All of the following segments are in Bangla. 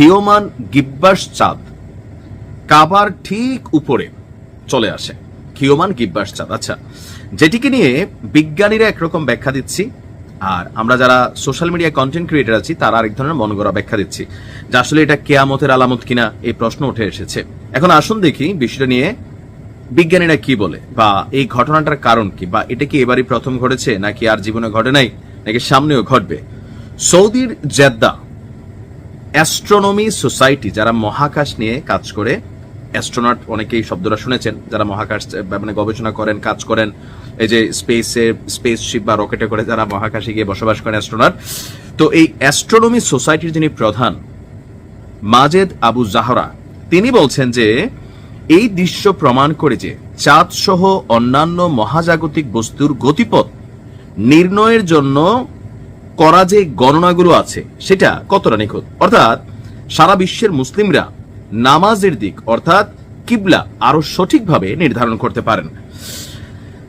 ক্ষীয়মান গিব্বাস চাঁদ কাবার ঠিক উপরে চলে আসে। ক্ষীয়মান গিব্বাস চাঁদ, আচ্ছা, যেটিকে নিয়ে বিজ্ঞানীরা একরকম ব্যাখ্যা দিচ্ছি, আর আমরা যারা সোশ্যাল মিডিয়া কন্টেন্ট ক্রিয়েটর আছি তারা আরেক ধরনের মন গড়া ব্যাখ্যা দিচ্ছি যে আসলে এটা কেয়ামতের আলামত কিনা, এই প্রশ্ন উঠে এসেছে। এখন আসুন দেখি বিষয়টা নিয়ে বিজ্ঞানীরা কি বলে, বা এই ঘটনাটার কারণ কি, বা এটা কি এবারই প্রথম ঘটেছে নাকি আর জীবনে ঘটে নাই, নাকি সামনেও ঘটবে। সৌদির জেদ্দা অ্যাস্ট্রোনমি সোসাইটি, যারা মহাকাশ নিয়ে কাজ করে, অ্যাস্ট্রোনট অনেকেই শব্দটা শুনেছেন, যারা মহাকাশ মানে গবেষণা করেন, কাজ করেন, এই যে স্পেসশিপ বা রকেটে করে যারা মহাকাশে গিয়ে বসবাস করেন অ্যাস্ট্রোনট। তো এই অ্যাস্ট্রোনমি সোসাইটির যিনি প্রধান মাজেদ আবু জাহরা, তিনি বলছেন যে এই দৃশ্য প্রমাণ করে যে চাঁদ সহ অন্যান্য মহাজাগতিক বস্তুর গতিপথ নির্ণয়ের জন্য করা যে গণনাগুলো আছে সেটা কতটা নিখুঁত। অর্থাৎ সারা বিশ্বের মুসলিমরা নামাজের দিক অর্থাৎ কিবলা আরো সঠিকভাবে নির্ধারণ করতে পারেন।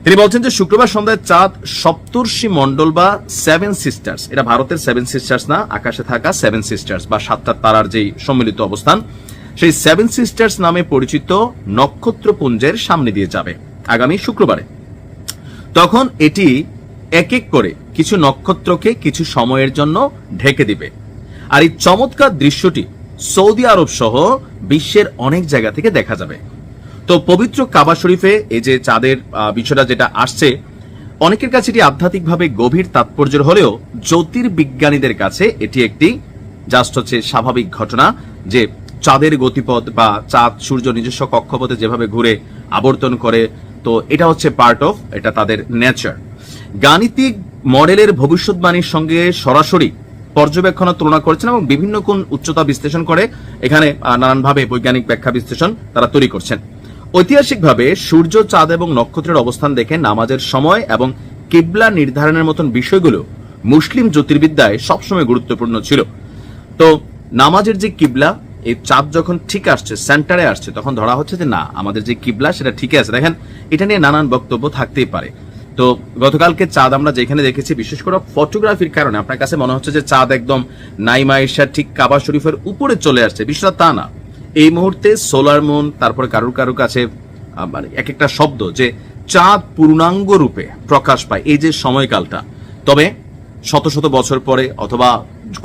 তিনি বলছেন যে শুক্রবার সন্ধ্যায় চাঁদ সপ্তর্ষি মন্ডল বা সেভেন সিস্টার্স, এটা ভারতের সেভেন সিস্টার্স না, আকাশে থাকা সেভেন সিস্টার্স বা সাতটা তারার যেই সম্মিলিত অবস্থান, সেই সেভেন সিস্টার্স নামে পরিচিত নক্ষত্রপুঞ্জের সামনে দিয়ে যাবে আগামী শুক্রবারে। তখন এটি এক এক করে কিছু নক্ষত্রকে কিছু সময়ের জন্য ঢেকে দিবে। আর এই চমৎকার দৃশ্যটি সৌদি আরব সহ বিশ্বের অনেক জায়গা থেকে দেখা যাবে। তো পবিত্র কাবা শরীফে এই যে চাঁদের বিষয়টা যেটা আসছে, অনেকের কাছে এটি আধ্যাত্মিকভাবে গভীর তাৎপর্যের হলেও জ্যোতির্বিজ্ঞানীদের কাছে এটি একটি জাস্ট হচ্ছে স্বাভাবিক ঘটনা, যে চাঁদের গতিপথ বা চাঁদ সূর্য নিজস্ব কক্ষপথে যেভাবে ঘুরে আবর্তন করে, তো এটা হচ্ছে পার্ট অফ, এটা তাদের নেচার। গাণিতিক মডেলের ভবিষ্যৎবাণীর সঙ্গে সরাসরি পর্যবেক্ষণের তুলনা করেছেন এবং বিভিন্ন কোণ উচ্চতা বিশ্লেষণ করে এখানে নানানভাবে বৈজ্ঞানিক ব্যাখ্যা বিশ্লেষণ তারা তৈরি করছেন। ঐতিহাসিকভাবে সূর্য, চাঁদ এবং নক্ষত্রের অবস্থান দেখে নামাজের সময় এবং কিবলা নির্ধারণের মতন বিষয়গুলো মুসলিম জ্যোতির্বিদ্যায় সবসময় গুরুত্বপূর্ণ ছিল। তো নামাজের যে কিবলা, এই চাঁদ যখন ঠিক আসছে, সেন্টারে আসছে, তখন ধরা হচ্ছে যে না, আমাদের যে কিবলা সেটা ঠিকই আছে। দেখেন, এটা নিয়ে নানান বক্তব্য থাকতেই পারে। তো গতকালকে চাঁদ আমরা যেখানে দেখেছি, বিশেষ করে ফটোগ্রাফির কারণে আপনার কাছে মনে হচ্ছে যে চাঁদ একদম নাইমা এশা ঠিক কাবা শরীফের উপরে চলে আসছে, বিষয়টা তা না। এই মুহূর্তে সোলার মুন, তারপরে কারুর কাছে মানে এক একটা শব্দ যে চাঁদ পূর্ণাঙ্গ রূপে প্রকাশ পায় এই যে সময়কালটা। তবে শত শত বছর পরে অথবা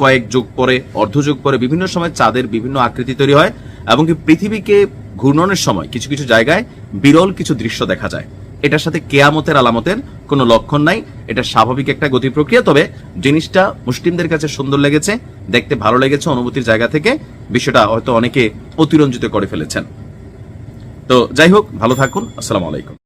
কয়েক যুগ পরে, অর্ধযুগ পরে বিভিন্ন সময় চাঁদের বিভিন্ন আকৃতি তৈরি হয় এবং পৃথিবীকে ঘূর্ণনের সময় কিছু কিছু জায়গায় বিরল কিছু দৃশ্য দেখা যায়। এটার সাথে কেয়ামতের আলামতের কোনো লক্ষণ নাই, এটা স্বাভাবিক একটা গতি প্রক্রিয়া। তবে জিনিসটা মুসলিমদের কাছে সুন্দর লেগেছে, দেখতে ভালো লেগেছে, অনুভূতির জায়গা থেকে বিষয়টা হয়তো অনেকে অতিরঞ্জিত করে ফেলেছেন। তো যাই হোক, ভালো থাকুন, আসসালামু আলাইকুম।